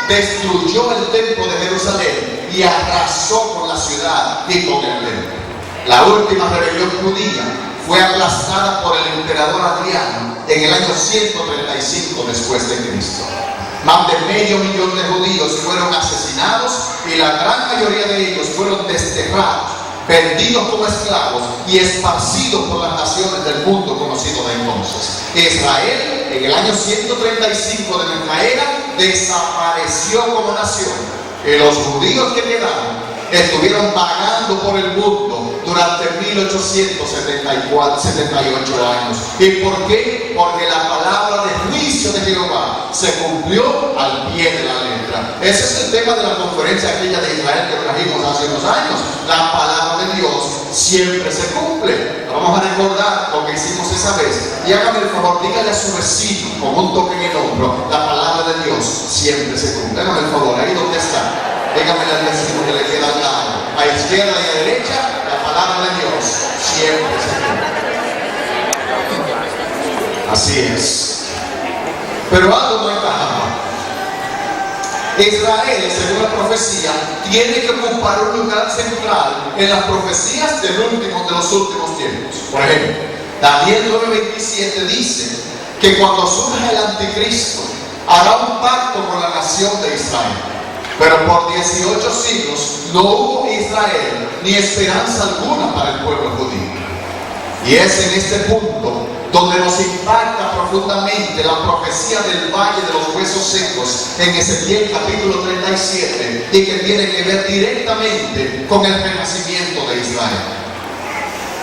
destruyó el templo de Jerusalén y arrasó con la ciudad y con el templo. La última rebelión judía fue aplastada por el emperador Adriano en el año 135 después de Cristo. Más de 500 000 de judíos fueron asesinados y la gran mayoría de ellos fueron desterrados, vendidos como esclavos y esparcidos por las naciones del mundo conocido de entonces. Israel, en el año 135 de nuestra era, desapareció como nación. Y los judíos que quedaron estuvieron vagando por el mundo durante 1878 años. ¿Y por qué? Porque la palabra de juicio de Jehová se cumplió al pie de la letra. Ese es el tema de la conferencia aquella de Israel que trajimos hace unos años. La palabra de Dios siempre se cumple. Vamos a recordar lo que hicimos esa vez. Y hágame el favor, dígale a su vecino con un toque en el hombro: la palabra de Dios siempre se cumple. Hágame el favor, ahí donde está. Dígame al vecino que le queda al lado, a izquierda y a derecha, la palabra de Dios siempre se cumple. Así es. Pero algo no encajaba. Israel, según la profecía, tiene que ocupar un lugar central en las profecías de los últimos tiempos. Por ejemplo, Daniel 9:27 dice que cuando surja el anticristo hará un pacto con la nación de Israel. Pero por 18 siglos no hubo Israel ni esperanza alguna para el pueblo judío. Y es en este punto donde nos impacta profundamente la profecía del valle de los huesos secos en Ezequiel capítulo 37, y que tiene que ver directamente con el renacimiento de Israel.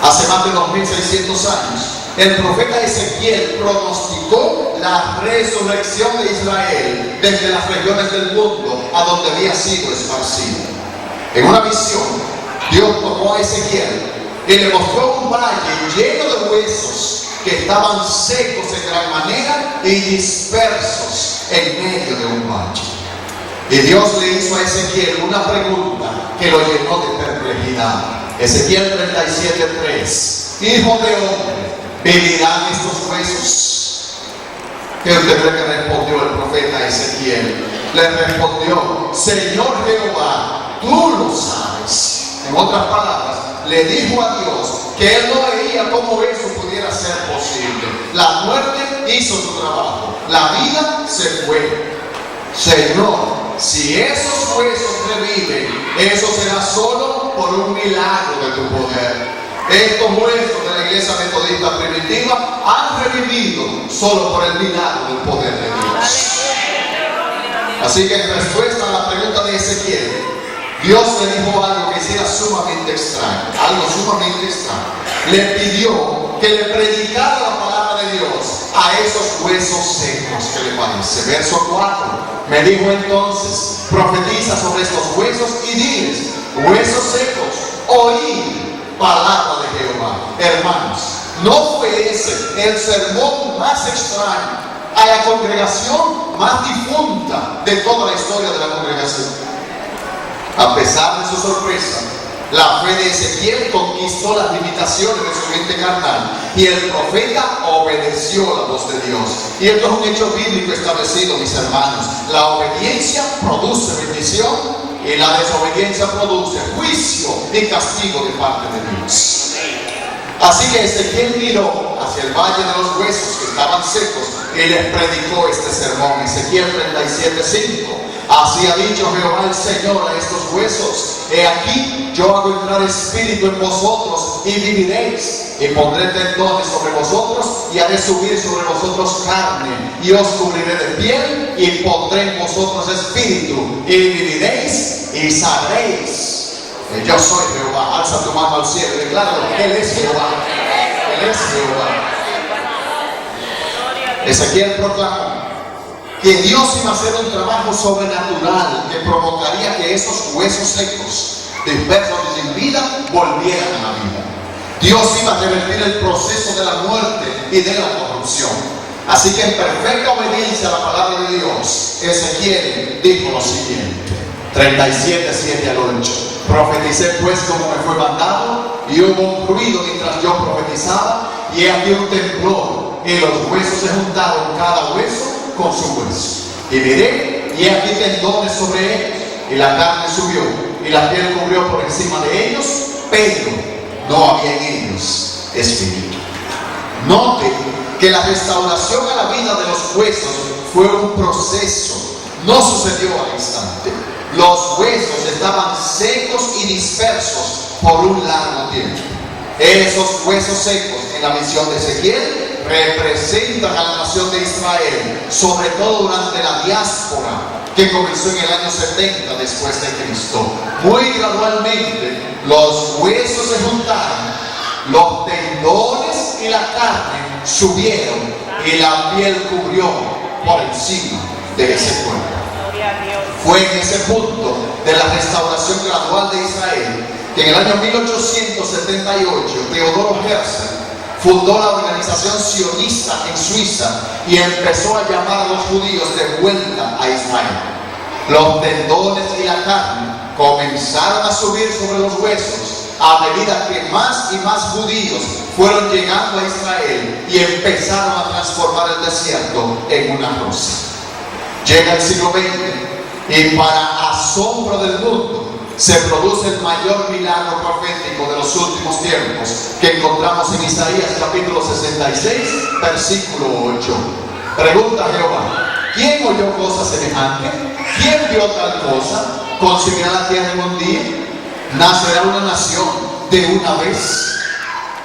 Hace más de 2600 años, el profeta Ezequiel pronosticó la resurrección de Israel desde las regiones del mundo a donde había sido esparcido. En una visión, Dios tomó a Ezequiel y le mostró un valle lleno de huesos que estaban secos en gran manera y dispersos en medio de un valle. Y Dios le hizo a Ezequiel una pregunta que lo llenó de perplejidad. Ezequiel 37:3: Hijo de hombre, ¿vivirán estos huesos? ¿Qué usted cree que respondió el profeta Ezequiel? Le respondió: Señor Jehová, tú lo sabes. En otras palabras, le dijo a Dios que él no veía cómo eso pudiera ser posible. La muerte hizo su trabajo, la vida se fue. Señor, si esos huesos reviven, eso será solo por un milagro de tu poder. Estos huesos de la iglesia metodista primitiva han revivido solo por el milagro del poder de Dios. Así que en respuesta a la pregunta de Ezequiel, Dios le dijo algo que hiciera sumamente extraño, Le pidió que le predicara la palabra de Dios a esos huesos secos. ¿Qué le parece? Verso 4: me dijo entonces: profetiza sobre estos huesos y diles: huesos secos, oíd palabra de Jehová. Hermanos, ¿no fue ese el sermón más extraño a la congregación más difunta de toda la historia de la congregación? A pesar de su sorpresa, la fe de Ezequiel conquistó las limitaciones de su mente carnal y el profeta obedeció la voz de Dios. Y esto es un hecho bíblico establecido, mis hermanos. La obediencia produce bendición y la desobediencia produce juicio y castigo de parte de Dios. Así que Ezequiel miró hacia el valle de los huesos que estaban secos y les predicó este sermón. Ezequiel 37:5: así ha dicho Jehová el Señor a estos huesos: he aquí, yo hago entrar espíritu en vosotros y viviréis, y pondré tendones sobre vosotros y haré subir sobre vosotros carne, y os cubriré de piel y pondré en vosotros espíritu y viviréis y sabréis que yo soy Jehová. Alza tu mano al cielo y decláralo: Él es Jehová. Él es Jehová. Ezequiel proclamó que Dios iba a hacer un trabajo sobrenatural que provocaría que esos huesos secos, dispersos y sin vida, volvieran a la vida. Dios iba a revertir el proceso de la muerte y de la corrupción. Así que en perfecta obediencia a la palabra de Dios, Ezequiel dijo lo siguiente: 37:7-8: profeticé pues como me fue mandado, y hubo un ruido mientras yo profetizaba, y he aquí un temblor, y los huesos se juntaron cada hueso con su hueso. Y miré, y aquí tendones sobre ellos, y la carne subió, y la piel cubrió por encima de ellos, pero no había en ellos espíritu. Note que la restauración a la vida de los huesos fue un proceso, no sucedió al instante. Los huesos estaban secos y dispersos por un largo tiempo. Esos huesos secos en la visión de Ezequiel representan a la nación de Israel, sobre todo durante la diáspora que comenzó en el año 70 después de Cristo. Muy gradualmente los huesos se juntaron, los tendones y la carne subieron y la piel cubrió por encima de ese cuerpo. Fue en ese punto de la restauración gradual de Israel que en el año 1878 Teodoro Herzl fundó la organización sionista en Suiza y empezó a llamar a los judíos de vuelta a Israel. Los tendones y la carne comenzaron a subir sobre los huesos a medida que más y más judíos fueron llegando a Israel y empezaron a transformar el desierto en una rosa. Llega el siglo XX y para asombro del mundo se produce el mayor milagro profético de los últimos tiempos que encontramos en Isaías capítulo 66, versículo 8. Pregunta Jehová: ¿quién oyó cosa semejante? ¿Quién vio tal cosa? ¿Concebirá la tierra en un día? ¿Nacerá una nación de una vez?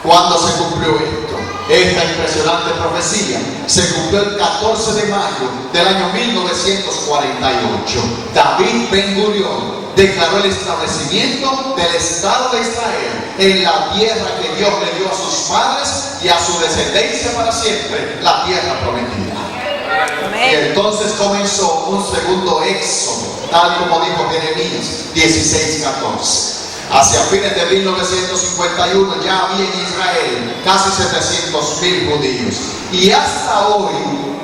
¿Cuándo se cumplió esto? Esta impresionante profecía se cumplió el 14 de mayo del año 1948. David Ben-Gurión declaró el establecimiento del Estado de Israel en la tierra que Dios le dio a sus padres y a su descendencia para siempre, la tierra prometida. Y entonces comenzó un segundo éxodo, tal como dijo Jeremías 16:14. Hacia fines de 1951 ya había en Israel casi 700,000 judíos. Y hasta hoy,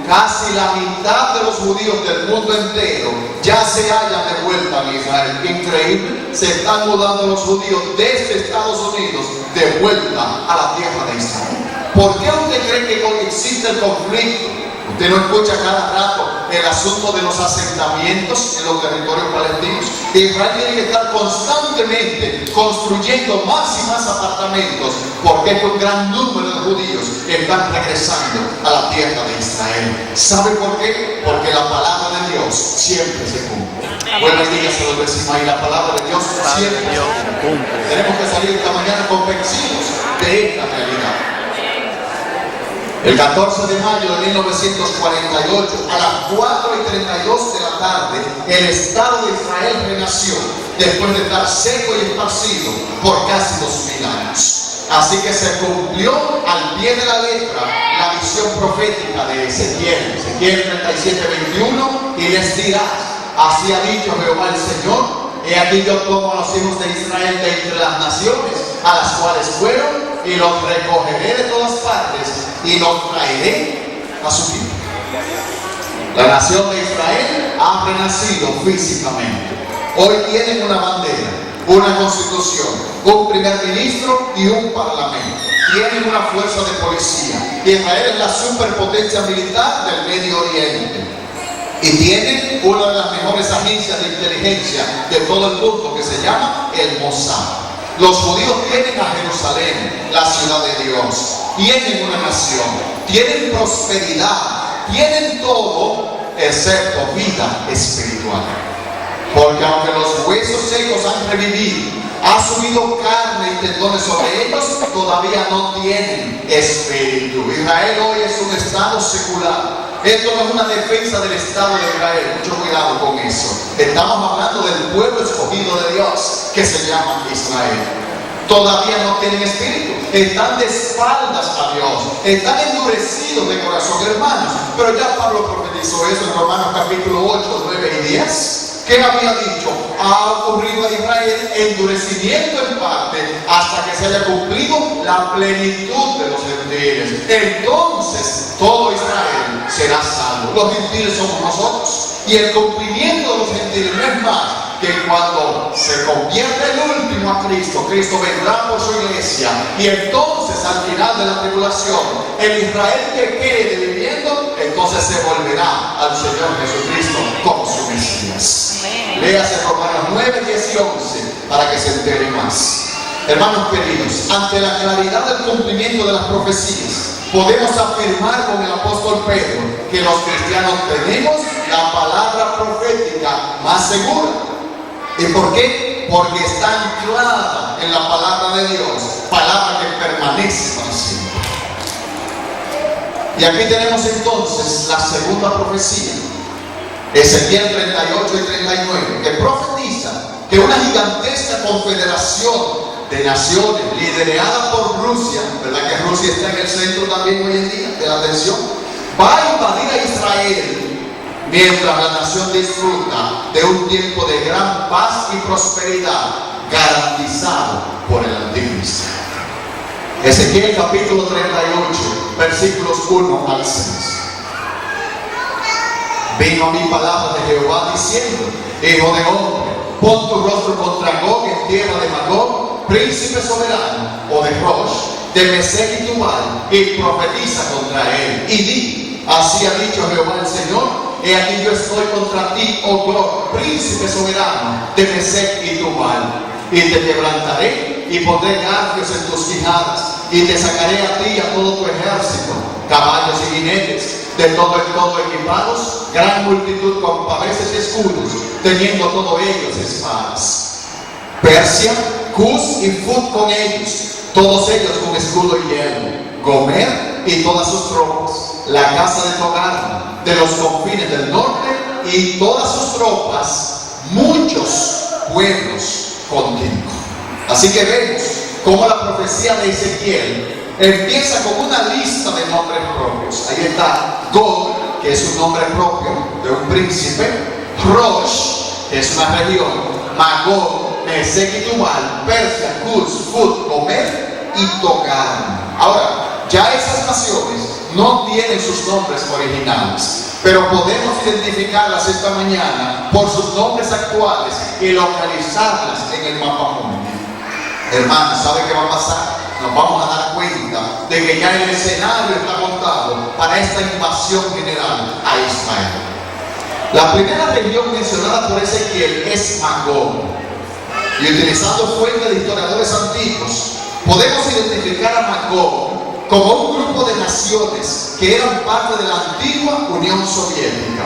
casi la mitad de los judíos del mundo entero ya se hallan de vuelta en Israel. Increíble, se están mudando los judíos desde Estados Unidos de vuelta a la tierra de Israel. ¿Por qué usted cree que existe el conflicto? Usted no escucha cada rato el asunto de los asentamientos en los territorios palestinos. Israel tiene que estar constantemente construyendo más y más apartamentos porque un gran número de judíos están regresando a la tierra de Israel. ¿Sabe por qué? Porque la palabra de Dios siempre se cumple. Buenos días a los vecinos. Y la palabra de Dios siempre se cumple. Tenemos que salir esta mañana convencidos de esta realidad. El 14 de mayo de 1948, a las 4:32 de la tarde, el Estado de Israel renació después de estar seco y esparcido por casi 2000 años. Así que se cumplió al pie de la letra la visión profética de Ezequiel 37:21, y les dirás: así ha dicho Jehová el Señor, he aquí yo tomo a los hijos de Israel de entre las naciones a las cuales fueron, y los recogeré de todas partes y los traeré a su tierra. La nación de Israel ha renacido físicamente. Hoy tienen una bandera, una constitución, un primer ministro y un parlamento. Tienen una fuerza de policía. Israel es la superpotencia militar del Medio Oriente. Y tienen una de las mejores agencias de inteligencia de todo el mundo, que se llama el Mossad. Los judíos tienen a Jerusalén, la ciudad de Dios. Tienen una nación, tienen prosperidad, tienen todo excepto vida espiritual. Porque aunque los huesos secos han revivido, ha subido carne y tendones sobre ellos, todavía no tienen espíritu. Israel hoy es un estado secular. Esto no es una defensa del Estado de Israel, mucho cuidado con eso. Estamos hablando del pueblo escogido de Dios, que se llama Israel. Todavía no tienen espíritu, están de espaldas a Dios, están endurecidos de corazón, hermanos. Pero ya Pablo profetizó eso en Romanos capítulo 8, 9 y 10. ¿Qué había dicho? Ha ocurrido a Israel endurecimiento en parte hasta que se haya cumplido la plenitud de los gentiles. Entonces todo Israel será salvo. Los gentiles somos nosotros. Y el cumplimiento de los gentiles no es más que cuando se convierte el último a Cristo, Cristo vendrá por su iglesia, y entonces al final de la tribulación, el Israel que quede viviendo, entonces se volverá al Señor Jesucristo como su Mesías. Léase Romanos 9, 10 y 11 para que se entere más. Hermanos queridos, ante la claridad del cumplimiento de las profecías, podemos afirmar con el apóstol Pedro que los cristianos tenemos la palabra profética más segura. ¿Y por qué? Porque está anclada en la palabra de Dios, palabra que permanece para siempre. Y aquí tenemos entonces la segunda profecía, Ezequiel 38 y 39, que profetiza que una gigantesca confederación de naciones liderada por Rusia, ¿verdad que Rusia está en el centro también hoy en día de la atención?, va a invadir a Israel mientras la nación disfruta de un tiempo de gran paz y prosperidad garantizado por el Anticristo. Ezequiel capítulo 38, versículos 1 al 6. Vino a mí palabra de Jehová diciendo: Hijo de hombre, pon tu rostro contra Gog en tierra de Magog, príncipe soberano, o de Rosh, de Mesec y Tubal, y profetiza contra él, y di: así ha dicho Jehová el Señor, he aquí yo estoy contra ti, oh Gog, príncipe soberano, de Mesec y Tubal, y te quebrantaré, y pondré garfios en tus quijadas, y te sacaré a ti y a todo tu ejército, caballos y jinetes, de todo en todo equipados, gran multitud con paveses y escudos, teniendo todos ellos espadas. Persia, Cus y Fut con ellos, todos ellos con escudo y yelmo. Gomer y todas sus tropas, la casa de Togarma, de los confines del norte, y todas sus tropas, muchos pueblos contigo. Así que vemos cómo la profecía de Ezequiel empieza con una lista de nombres propios. Ahí está Gog, que es un nombre propio de un príncipe; Rosh, que es una región; Magog, Mesec y Tubal; Persia, Cus, Fut, Gomer y Togarma. Ahora, ya esas naciones no tienen sus nombres originales, pero podemos identificarlas esta mañana por sus nombres actuales y localizarlas en el mapa mundi. Hermanos, ¿sabe qué va a pasar? Nos vamos a dar cuenta de que ya el escenario está montado para esta invasión general a Israel. La primera región mencionada por Ezequiel es Magog, y utilizando fuentes de historiadores antiguos, podemos identificar a Magog como un grupo de naciones que eran parte de la antigua Unión Soviética: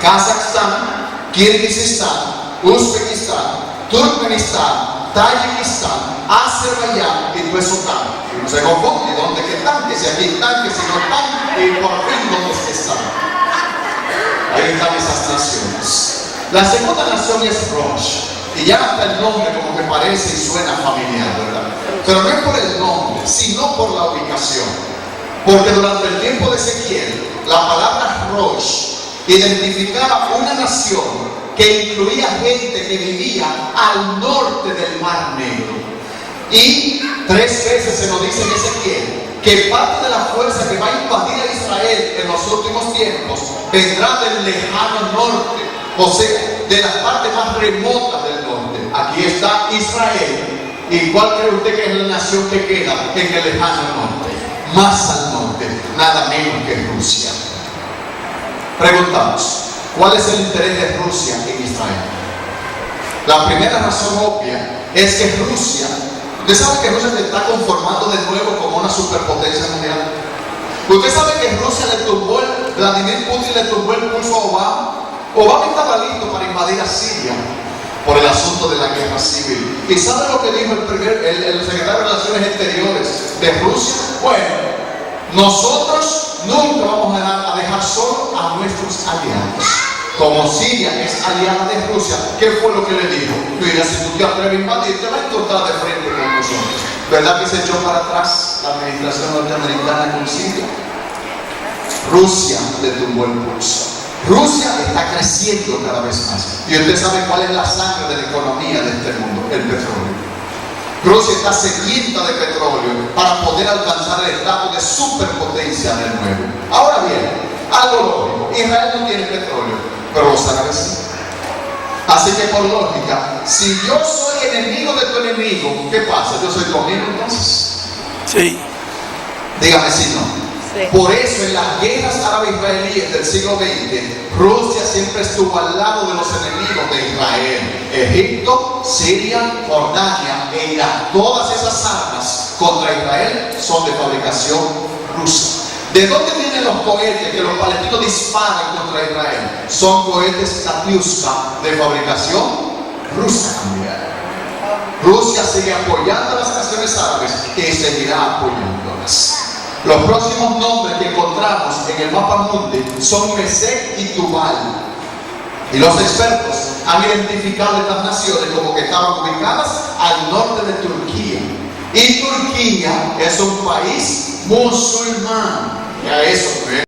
Kazajstán, Kirguistán, Uzbekistán, Turkmenistán, Tayikistán, Azerbaiyán y Tuezotán. Y no se confunde dónde que están, que si aquí están, que si no están, y por fin dónde es que están. Ahí están esas naciones. La segunda nación es Rosh, y ya hasta el nombre como que parece y suena familiar, ¿verdad? Pero no es por el nombre, sino por la ubicación. Porque durante el tiempo de Ezequiel, la palabra Rosh identificaba una nación que incluía gente que vivía al norte del Mar Negro. Y 3 veces se nos dice en Ezequiel que parte de la fuerza que va a invadir a Israel en los últimos tiempos vendrá del lejano norte, o sea, de las partes más remotas del norte. Aquí está Israel. ¿Y cuál cree usted que es la nación que queda en el lejano norte? Más al norte, nada menos que Rusia. Preguntamos: ¿cuál es el interés de Rusia en Israel? La primera razón obvia es que Rusia, usted sabe que Rusia se está conformando de nuevo como una superpotencia mundial. Usted sabe que Rusia Vladimir Putin le tumbó el pulso a Obama. Obama estaba listo para invadir a Siria por el asunto de la guerra civil. ¿Y sabe lo que dijo el secretario de Relaciones Exteriores de Rusia? Bueno, nosotros nunca vamos a dejar solo a nuestros aliados. Como Siria es aliada de Rusia, ¿qué fue lo que le dijo? Mira, si tú te atreves a invadir, te va a encontrar de frente con nosotros. ¿Verdad que se echó para atrás la administración norteamericana con Siria? Rusia le tumbó el pulso. Rusia está creciendo cada vez más. Y usted sabe cuál es la sangre de la economía de este mundo: el petróleo. Rusia está sedienta de petróleo para poder alcanzar el estatus de superpotencia de nuevo. Ahora bien, algo lógico: Israel no tiene petróleo, pero los árabes sí. Así que por lógica, si yo soy enemigo de tu enemigo, ¿qué pasa? ¿Yo soy tu amigo entonces? Sí. Dígame si no. Sí. Por eso en las guerras árabe-israelíes del siglo XX, Rusia siempre estuvo al lado de los enemigos de Israel. Egipto, Siria, Jordania e Irak. Todas esas armas contra Israel son de fabricación rusa. ¿De dónde vienen los cohetes que los palestinos disparan contra Israel? Son cohetes Katyusha de fabricación rusa también. Rusia sigue apoyando a las naciones árabes y seguirá apoyándolas. Los próximos nombres que encontramos en el mapa mundi son Mesec y Tubal. Y los expertos han identificado estas naciones como que estaban ubicadas al norte de Turquía. Y Turquía es un país musulmán. Ya eso,